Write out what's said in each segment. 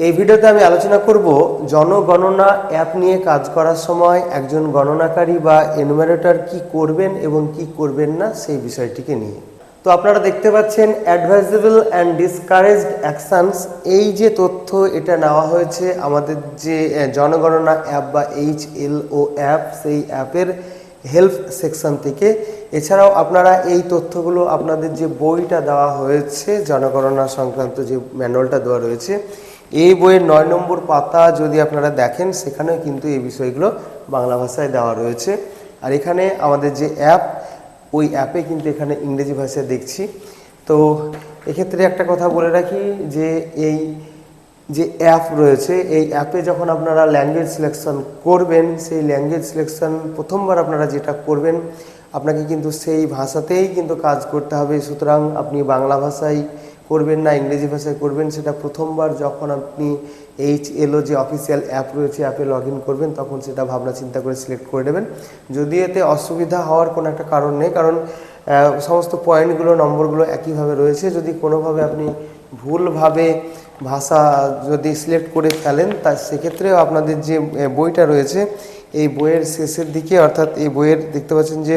এই ভিডিওতে আমি আলোচনা করব জনগণনা অ্যাপ নিয়ে কাজ করার সময় একজন গণনাকারী বা এনুমারেটর কি করবেন এবং কি করবেন না সেই বিষয়টিকে নিয়ে। তো আপনারা দেখতে পাচ্ছেন অ্যাডভাইজেবল অ্যান্ড ডিসকারেজড অ্যাকশনস, এই যে তথ্য এটা নেওয়া হয়েছে আমাদের যে জনগণনা অ্যাপ বা HLO অ্যাপ, সেই অ্যাপের হেল্প সেকশন থেকে। এছাড়াও আপনারা এই তথ্যগুলো আপনাদের যে বইটা দেওয়া হয়েছে জনগণনা সংক্রান্ত যে ম্যানুয়ালটা দেওয়া রয়েছে, এই বইয়ের ৯ নম্বর পাতা যদি আপনারা দেখেন সেখানেও কিন্তু এই বিষয়গুলো বাংলা ভাষায় দেওয়া রয়েছে। আর এখানে আমাদের যে অ্যাপ, ওই অ্যাপে কিন্তু এখানে ইংরেজি ভাষায় দেখছি। তো এক্ষেত্রে একটা কথা বলে রাখি যে এই যে অ্যাপ রয়েছে, এই অ্যাপে যখন আপনারা ল্যাঙ্গুয়েজ সিলেকশন করবেন, সেই ল্যাঙ্গুয়েজ সিলেকশন প্রথমবার আপনারা যেটা করবেন আপনাকে কিন্তু সেই ভাষাতেই কিন্তু কাজ করতে হবে। সুতরাং আপনি বাংলা ভাষায় করবেন না ইংরেজি ভাষায় করবেন, সেটা প্রথমবার যখন আপনি HLO যে অফিসিয়াল অ্যাপ রয়েছে অ্যাপে লগ ইন করবেন তখন সেটা ভাবনা চিন্তা করে সিলেক্ট করে নেবেন। যদি এতে অসুবিধা হওয়ার কোনো একটা কারণ নেই, কারণ সমস্ত পয়েন্টগুলো নম্বরগুলো একইভাবে রয়েছে। যদি কোনোভাবে আপনি ভুলভাবে ভাষা যদি সিলেক্ট করে ফেলেন তা সেক্ষেত্রেও আপনাদের যে বইটা রয়েছে এই বইয়ের শেষের দিকে, অর্থাৎ এই বইয়ের দেখতে পাচ্ছেন যে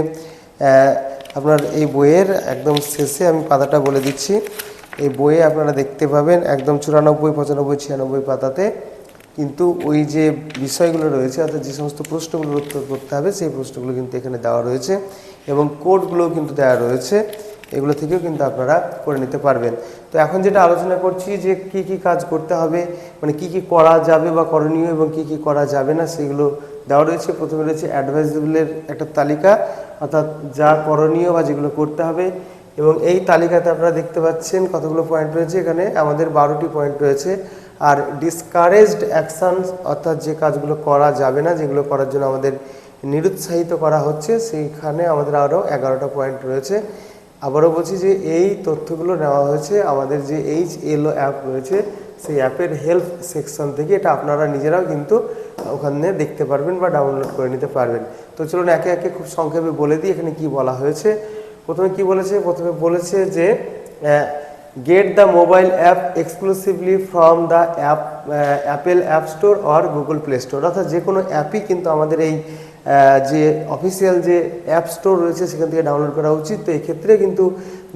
আপনার এই বইয়ের একদম শেষে আমি পাতাটা বলে দিচ্ছি। এই বইয়ে আপনারা দেখতে পাবেন একদম 94, 95, 96 পাতাতে কিন্তু ওই যে বিষয়গুলো রয়েছে অর্থাৎ যে সমস্ত প্রশ্নগুলোর উত্তর করতে হবে সেই প্রশ্নগুলো কিন্তু এখানে দেওয়া রয়েছে এবং কোডগুলোও কিন্তু দেওয়া রয়েছে। এগুলো থেকেও কিন্তু আপনারা করে নিতে পারবেন। তো এখন যেটা আলোচনা করছি যে কি কি কাজ করতে হবে, মানে কি কি করা যাবে বা করণীয় এবং কি কি করা যাবে না সেগুলো দেওয়া রয়েছে। প্রথমে রয়েছে অ্যাডভাইজেবলের একটা তালিকা, অর্থাৎ যা করণীয় বা যেগুলো করতে হবে, এবং এই তালিকাতে আপনারা দেখতে পাচ্ছেন কতগুলো পয়েন্ট রয়েছে। এখানে আমাদের 12টি পয়েন্ট রয়েছে। আর ডিসকারেজড অ্যাকশনস, অর্থাৎ যে কাজগুলো করা যাবে না, যেগুলো করার জন্য আমাদের নিরুৎসাহিত করা হচ্ছে, সেইখানে আমাদের আরও 11টা পয়েন্ট রয়েছে। আবারও বলছি যে এই তথ্যগুলো নেওয়া হয়েছে আমাদের যে HLO অ্যাপ রয়েছে সেই অ্যাপের হেল্প সেকশন থেকে। এটা আপনারা নিজেরাও কিন্তু ওখানে দেখতে পারবেন বা ডাউনলোড করে নিতে পারবেন। তো চলুন একে একে খুব সংক্ষেপে বলে দিই এখানে কি বলা হয়েছে। প্রথমে কি বলেছে? প্রথমে বলেছে যে get the mobile app exclusively from the Apple app store or Google play store, অর্থাৎ যে কোনো অ্যাপই কিন্তু আমাদের এই যে অফিসিয়াল যে অ্যাপ স্টোর রয়েছে সেখান থেকে ডাউনলোড করা উচিত। তো এক্ষেত্রে কিন্তু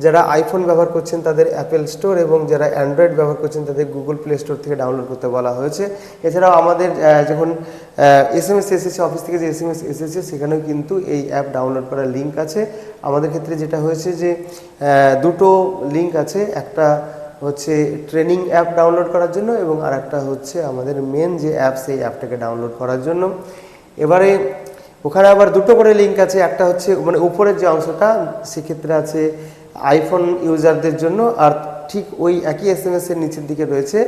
যারা আইফোন ব্যবহার করছেন তাদের অ্যাপেল স্টোর এবং যারা অ্যান্ড্রয়েড ব্যবহার করছেন তাদের গুগল প্লে স্টোর থেকে ডাউনলোড করতে বলা হয়েছে। এছাড়াও আমাদের যখন SMS এসেছে, অফিস থেকে যে SMS এসেছে সেখানেও কিন্তু এই অ্যাপ ডাউনলোড করার লিঙ্ক আছে। আমাদের ক্ষেত্রে যেটা হয়েছে যে দুটো লিঙ্ক আছে, একটা হচ্ছে ট্রেনিং অ্যাপ ডাউনলোড করার জন্য এবং আর একটা হচ্ছে আমাদের মেন যে অ্যাপ সেই অ্যাপটাকে ডাউনলোড করার জন্য। এবারে ওখানে আবার দুটো করে লিঙ্ক আছে, একটা হচ্ছে মানে উপরের যে অংশটা সেক্ষেত্রে আছে আইফোন ইউজারদের জন্য, আর ঠিক ওই একই SMS এর নিচের দিকে রয়েছে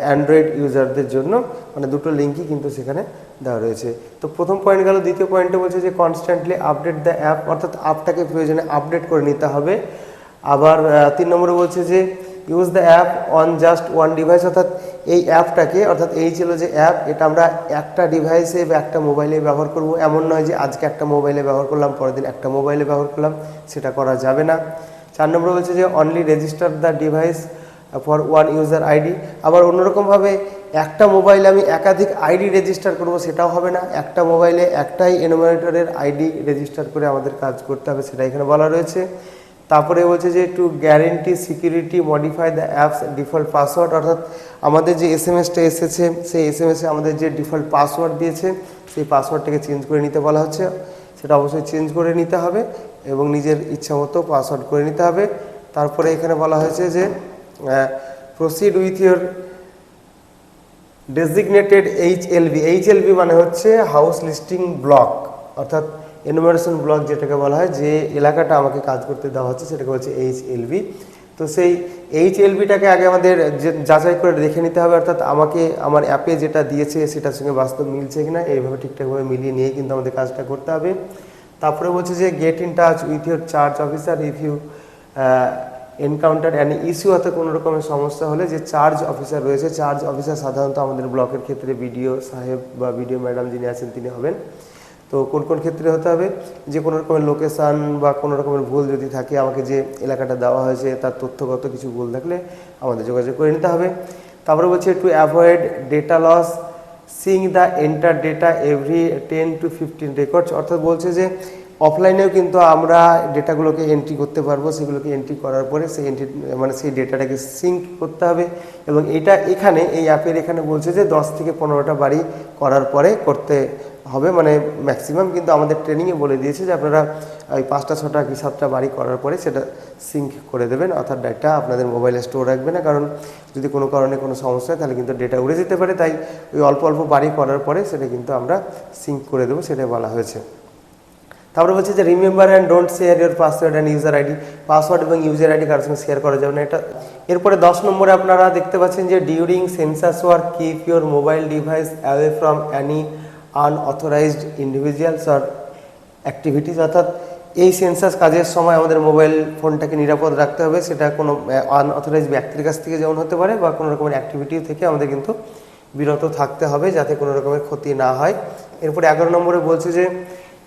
অ্যান্ড্রয়েড ইউজারদের জন্য। মানে দুটো লিঙ্কই কিন্তু সেখানে দেওয়া রয়েছে। তো প্রথম পয়েন্ট গেল। দ্বিতীয় পয়েন্টে বলছে যে কনস্ট্যান্টলি আপডেট দ্য অ্যাপ, অর্থাৎ অ্যাপটাকে প্রয়োজনে আপডেট করে নিতে হবে। আবার 3 নম্বরে বলছে যে use the app on just one device, অর্থাৎ এই অ্যাপটাকে, অর্থাৎ এই ছিল যে অ্যাপ, এটা আমরা একটা ডিভাইসে বা একটা মোবাইলে ব্যবহার করব। এমন নয় যে আজকে একটা মোবাইলে ব্যবহার করলাম পরের দিন একটা মোবাইলে ব্যবহার করলাম, সেটা করা যাবে না। 4 নম্বরে বলছে যে only register the device for one user ID. আবার অন্যরকমভাবে একটা মোবাইলে আমি একাধিক আইডি রেজিস্টার করব সেটাও হবে না, একটা মোবাইলে একটাই এনুমারেটরের আইডি রেজিস্টার করে আমাদের কাজ করতে হবে, সেটা এখানে বলা রয়েছে। তারপরে বলছে যে to guarantee security modify the apps default password, অর্থাৎ আমাদের যে SMS-টা এসেছে সেই SMS-এ আমাদের যে ডিফল্ট পাসওয়ার্ড দিয়েছে সেই পাসওয়ার্ডটাকে চেঞ্জ করে নিতে বলা হচ্ছে। সেটা অবশ্যই চেঞ্জ করে নিতে হবে এবং নিজের ইচ্ছা মতো পাসওয়ার্ড করে নিতে হবে। তারপরে এখানে বলা হয়েছে যে proceed with your designated HLB মানে হচ্ছে হাউস লিস্টিং ব্লক, অর্থাৎ এনুমারেশন ব্লক যেটাকে বলা হয়, যে এলাকাটা আমাকে কাজ করতে দেওয়া হচ্ছে সেটাকে বলছে HLB। তো সেই HLB-টাকে আগে আমাদের যাচাই করে দেখে নিতে হবে, অর্থাৎ আমাকে আমার অ্যাপে যেটা দিয়েছে সেটার সঙ্গে বাস্তব মিলছে কিনা, এইভাবে ঠিকঠাকভাবে মিলিয়ে নিয়ে কিন্তু আমাদের কাজটা করতে হবে। তারপরে বলছে যে get in touch with your charge officer if you encounter an issue, অর্থাৎ কোনো রকমের সমস্যা হলে যে চার্জ অফিসার রয়েছে, চার্জ অফিসার সাধারণত আমাদের ব্লকের ক্ষেত্রে বিডিও সাহেব বা বিডিও ম্যাডাম যিনি আছেন তিনি হবেন। তো কোন কোন ক্ষেত্রে হতে হবে, যে কোনো রকমের লোকেশান বা কোনো রকমের ভুল যদি থাকে, আমাকে যে এলাকাটা দেওয়া হয়েছে তার তথ্যগত কিছু ভুল থাকলে আমাদের যোগাযোগ করে নিতে হবে। তারপরে বলছে to avoid data loss sing the enter data every 10 to 15 records, অর্থাৎ বলছে যে অফলাইনেও কিন্তু আমরা ডেটাগুলোকে এন্ট্রি করতে পারবো, সেগুলোকে এন্ট্রি করার পরে সেই এন্ট্রি মানে সেই ডেটাটাকে সিঙ্ক করতে হবে। এবং এটা এখানে এই অ্যাপের এখানে বলছে যে 10 থেকে 15টা বাড়ি করার পরে করতে হবে, মানে ম্যাক্সিমাম কিন্তু আমাদের ট্রেনিংয়ে বলে দিয়েছে যে আপনারা ওই 5টা 6টা কি 7টা বাড়ি করার পরে সেটা সিঙ্ক করে দেবেন, অর্থাৎ ডেটা আপনাদের মোবাইলে স্টোর রাখবে না, কারণ যদি কোনো কারণে কোনো সমস্যা হয় তাহলে কিন্তু ডেটা উড়ে যেতে পারে। তাই ওই অল্প অল্প বাড়ি করার পরে সেটা কিন্তু আমরা সিঙ্ক করে দেবো, সেটাই বলা হয়েছে। তারপরে বলছে যে remember and don't share your password and user ID, password এবং ইউজার আইডি কারোর সঙ্গে শেয়ার করা যাবে না এটা। এরপরে 10 নম্বরে আপনারা দেখতে পাচ্ছেন যে during census work keep your mobile device away from any unauthorized individuals or activities, অর্থাৎ এই সেন্সাস কাজের সময় আমাদের মোবাইল ফোনটাকে নিরাপদ রাখতে হবে, সেটা কোনো আনঅথরাইজ ব্যক্তির কাছ থেকে যেমন হতে পারে বা কোনো রকমের অ্যাক্টিভিটি থেকে আমাদের কিন্তু বিরত থাকতে হবে যাতে কোনো রকমের ক্ষতি না হয়। এরপরে 11 নম্বরে বলছে যে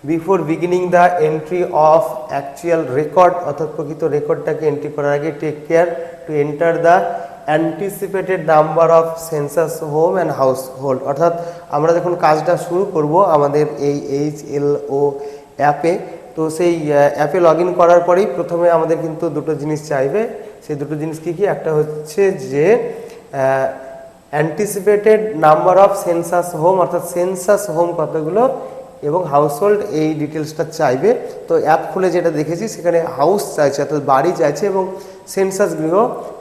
before beginning the entry of actual record, অর্থাৎ প্রকৃত রেকর্ডটাকে এন্ট্রি করার আগে take care to enter the anticipated number of census home and household, অর্থাৎ আমরা যখন কাজটা শুরু করব আমাদের এই HLO অ্যাপে, তো সেই অ্যাপে লগ ইন করার পরেই প্রথমে আমাদের কিন্তু দুটো জিনিস চাইবে। সেই দুটো জিনিস কী কী? একটা হচ্ছে যে anticipated number of census home, অর্থাৎ সেন্সাস হোম কতগুলো এবং হাউসহোল্ড এই ডিটেলসটা চাইবে। তো অ্যাপ খুলে যেটা দেখেছি সেখানে হাউস চাইছে, অর্থাৎ বাড়ি চাইছে, এবং সেন্সাস গৃহ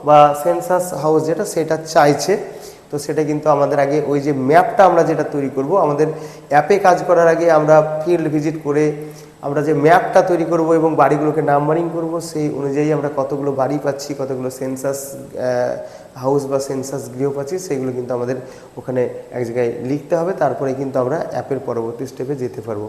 বা সেন্সাস হাউস যেটা সেটা চাইছে। তো সেটা কিন্তু আমাদের আগে ওই যে ম্যাপটা আমরা যেটা তৈরি করব, আমাদের অ্যাপে কাজ করার আগে আমরা ফিল্ড ভিজিট করে আমরা যে ম্যাপটা তৈরি করব এবং বাড়িগুলোকে নাম্বারিং করব, সেই অনুযায়ী আমরা কতগুলো বাড়ি পাচ্ছি, কতগুলো সেন্সাস হাউস বা সেন্সাস গৃহ পাচ্ছি, সেগুলো কিন্তু আমাদের ওখানে এক জায়গায় লিখতে হবে, তারপরে কিন্তু আমরা অ্যাপের পরবর্তী স্টেপে যেতে পারবো।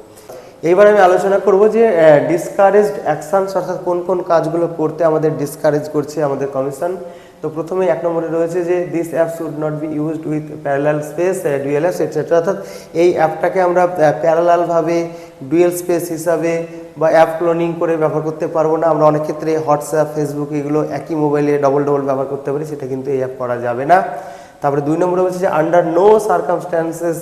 এইবার আমি আলোচনা করব যে ডিসকারেজড অ্যাকশনস, অর্থাৎ কোন কোন কাজগুলো করতে আমাদের ডিসকারেজ করছে আমাদের কমিশন। তো প্রথমে 1 নম্বরে রয়েছে যে this app should not be used with parallel space, dual apps etcetera, অর্থাৎ এই অ্যাপটাকে আমরা প্যারালালভাবে ডুয়েল স্পেস হিসাবে বা অ্যাপ ক্লোনিং করে ব্যবহার করতে পারবো না। আমরা অনেক ক্ষেত্রে হোয়াটসঅ্যাপ, ফেসবুক এগুলো একই মোবাইলে ডবল ব্যবহার করতে পারি, সেটা কিন্তু এই অ্যাপ করা যাবে না। তারপরে 2 নম্বরে বলছে যে under no circumstances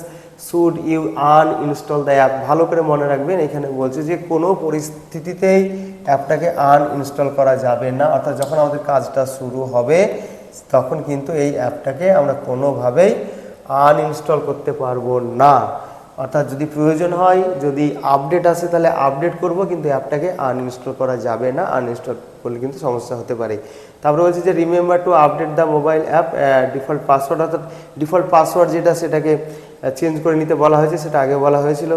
should you uninstall the app, ভালো করে মনে রাখবেন, এখানে বলছে যে কোনো পরিস্থিতিতেই অ্যাপটাকে আনইনস্টল করা যাবে না, অর্থাৎ যখন আমাদের কাজটা শুরু হবে তখন কিন্তু এই অ্যাপটাকে আমরা কোনোভাবেই আনইনস্টল করতে পারবো না। অর্থাৎ যদি প্রয়োজন হয়, যদি আপডেট আসে তাহলে আপডেট করব, কিন্তু অ্যাপটাকে আনইনস্টল করা যাবে না, আনইনস্টল করলে কিন্তু সমস্যা হতে পারে। তারপরে বলছে যে remember to update the mobile app default password, অর্থাৎ ডিফল্ট পাসওয়ার্ড যেটা সেটাকে চেঞ্জ করে নিতে বলা হয়েছে, সেটা আগে বলা হয়েছিল।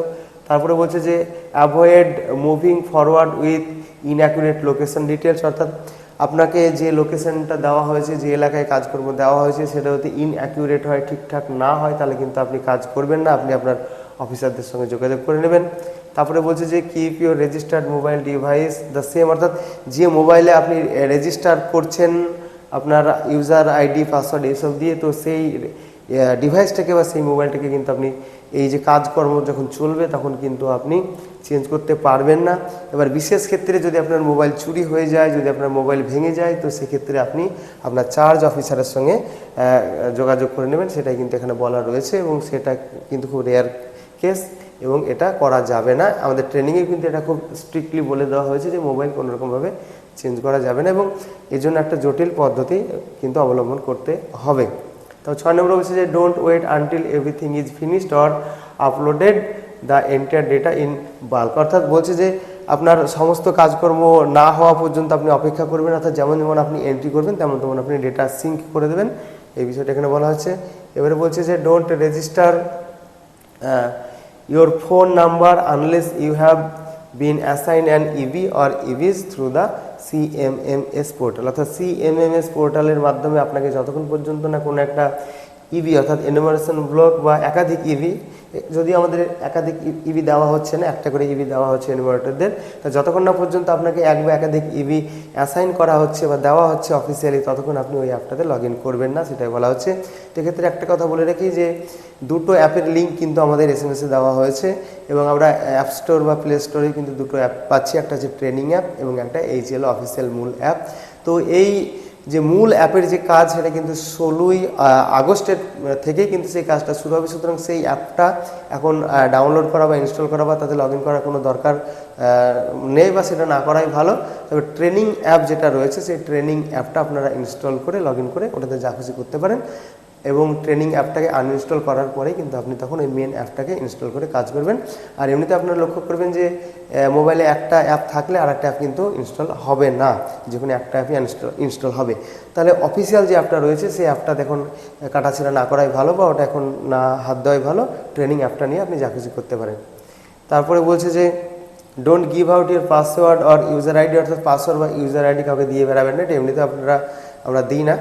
তারপরে বলছে যে avoid moving forward with inaccurate location details, অর্থাৎ আপনাকে যে লোকেশনটা দেওয়া হয়েছে, যে এলাকায় কাজকর্ম দেওয়া হয়েছে, সেটা যদি ইনঅ্যাকুরেট হয়, ঠিকঠাক না হয়, তাহলে কিন্তু আপনি কাজ করবেন না, আপনি আপনার অফিসারদের সঙ্গে যোগাযোগ করে নেবেন। তারপরে বলছে যে keep your registered mobile device the same, অর্থাৎ যে মোবাইলে আপনি রেজিস্টার করছেন আপনার ইউজার আইডি পাসওয়ার্ড এইসব দিয়ে, তো সেই ডিভাইসটাকে বা সেই মোবাইলটাকে কিন্তু আপনি এই যে কাজকর্ম যখন চলবে তখন কিন্তু আপনি চেঞ্জ করতে পারবেন না। এবার বিশেষ ক্ষেত্রে যদি আপনার মোবাইল চুরি হয়ে যায়, যদি আপনার মোবাইল ভেঙে যায়, তো সেক্ষেত্রে আপনি আপনার চার্জ অফিসারের সঙ্গে যোগাযোগ করে নেবেন, সেটাই কিন্তু এখানে বলা রয়েছে, এবং সেটা কিন্তু খুব রেয়ার কেস এবং এটা করা যাবে না। আমাদের ট্রেনিংয়ে কিন্তু এটা খুব স্ট্রিক্টলি বলে দেওয়া হয়েছে যে মোবাইল কোনোরকমভাবে চেঞ্জ করা যাবে না, এবং এর জন্য একটা জটিল পদ্ধতি কিন্তু অবলম্বন করতে হবে। তো 6 নম্বর বলছে যে don't wait until everything is finished or uploaded the entire data in bulk, অর্থাৎ বলছে যে আপনার সমস্ত কাজকর্ম না হওয়া পর্যন্ত আপনি অপেক্ষা করবেন, অর্থাৎ যেমন যেমন আপনি এন্ট্রি করবেন তেমন তেমন আপনি ডেটা সিঙ্ক করে দেবেন, এই বিষয়টা এখানে বলা হচ্ছে। এবারে বলছে যে don't register your phone number unless you have been assigned an EV or EVs through the CMMS portal, অর্থাৎ CMMS পোর্টালের মাধ্যমে আপনাকে যতক্ষণ পর্যন্ত না কোনো একটা ইভি অর্থাৎ এনুমারেশন ব্লক বা একাধিক ইভি, যদি আমাদের একাধিক ইভি দেওয়া হচ্ছে না, একটা করে ইভি দেওয়া হচ্ছে এনুমারেটরদের, তো যতক্ষণ না পর্যন্ত আপনাকে এক বা একাধিক ইভি অ্যাসাইন করা হচ্ছে বা দেওয়া হচ্ছে অফিসিয়ালি, ততক্ষণ আপনি ওই অ্যাপটাতে লগ ইন করবেন না, সেটাই বলা হচ্ছে। সেক্ষেত্রে একটা কথা বলে রাখি যে দুটো অ্যাপের লিঙ্ক কিন্তু আমাদের SMS-এ দেওয়া হয়েছে, এবং আমরা অ্যাপ স্টোর বা প্লে স্টোরে কিন্তু দুটো অ্যাপ পাচ্ছি, একটা হচ্ছে ট্রেনিং অ্যাপ এবং একটা HLO অফিসিয়াল মূল অ্যাপ। তো এই যে মূল অ্যাপের যে কাজ সেটা কিন্তু 16ই আগস্টের থেকেই কিন্তু সেই কাজটা শুরু হবে। সুতরাং সেই অ্যাপটা এখন ডাউনলোড করা বা ইনস্টল করা বা তাতে লগ ইন করার কোনো দরকার নেই বা সেটা না করাই ভালো। তবে ট্রেনিং অ্যাপ যেটা রয়েছে সেই ট্রেনিং অ্যাপটা আপনারা ইনস্টল করে লগ ইন করে ওটাতে যা খুশি করতে পারেন, এবং ট্রেনিং অ্যাপটাকে আনইনস্টল করার পরেই কিন্তু আপনি তখন ওই মেন অ্যাপটাকে ইনস্টল করে কাজ করবেন। আর এমনিতে আপনারা লক্ষ্য করবেন যে মোবাইলে একটা অ্যাপ থাকলে আর একটা অ্যাপ কিন্তু ইনস্টল হবে না, যে কোনো একটা অ্যাপই ইনস্টল হবে। তাহলে অফিসিয়াল যে অ্যাপটা রয়েছে সেই অ্যাপটা দেখুন কাটাছেড়া না করাই ভালো, বা ওটা এখন না হাত দেওয়াই ভালো। ট্রেনিং অ্যাপটা নিয়ে আপনি যা খুশি করতে পারেন। তারপরে বলছে যে don't give out your password or user ID, অর্থাৎ পাসওয়ার্ড বা ইউজার আইডি কাউকে দিয়ে বেড়াবেন না, এটা এমনিতে আমরা দিই না।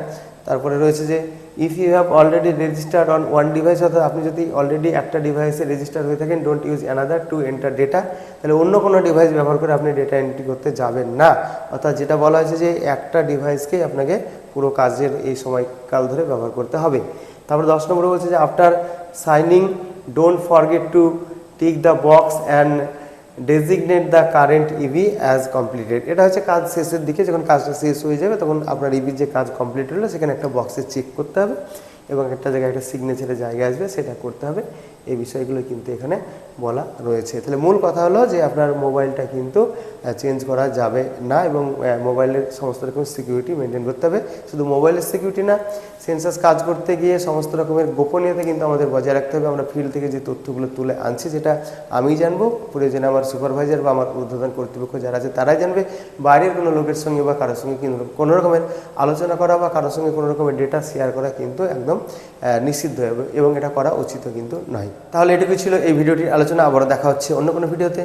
তারপরে রয়েছে যে if you have already registered on one device, অর্থাৎ আপনি যদি অলরেডি একটা ডিভাইসে রেজিস্টার হয়ে থাকেন, don't use another to enter data, তাহলে অন্য কোনো ডিভাইস ব্যবহার করে আপনি ডেটা এন্ট্রি করতে যাবেন না। অর্থাৎ যেটা বলা হয়েছে যে একটা ডিভাইসকেই আপনাকে পুরো কাজের এই সময়কাল ধরে ব্যবহার করতে হবে। তারপরে 10 নম্বরে বলছে যে after signing don't forget to tick the box and designate the current EV as completed. এটা হচ্ছে কাজ শেষের দিকে, যখন কাজটা শেষ হয়ে যাবে তখন আপনার ইভির যে কাজ কমপ্লিট হলো সেখানে একটা বক্সে চেক করতে হবে এবং একটা জায়গায় একটা সিগনেচারের জায়গা আসবে, সেটা করতে হবে। এই বিষয়গুলো কিন্তু এখানে বলা রয়েছে। তাহলে মূল কথা হলো যে আপনার মোবাইলটা কিন্তু চেঞ্জ করা যাবে না, এবং মোবাইলের সমস্ত রকম সিকিউরিটি মেনটেন করতে হবে। শুধু মোবাইলের সিকিউরিটি না, সেন্সাস কাজ করতে গিয়ে সমস্ত রকমের গোপনীয়তা কিন্তু আমাদের বজায় রাখতে হবে। আমরা ফিল্ড থেকে যে তথ্যগুলো তুলে আনছি সেটা আমি জানবো, প্রয়োজনে আমার সুপারভাইজার বা আমার ঊর্ধ্বতন কর্তৃপক্ষ যারা আছে তারাই জানবে। বাইরের কোনো লোকের সঙ্গে বা কারোর সঙ্গে কিন্তু কোনো রকমের আলোচনা করা বা কারোর সঙ্গে কোনো রকমের ডেটা শেয়ার করা কিন্তু একদম নিষিদ্ধ হবে, এবং এটা করা উচিত কিন্তু নয়। তাহলে এটুকু ছিল এই ভিডিওটির আলোচনা। আবারও দেখা হচ্ছে অন্য কোনো ভিডিওতে।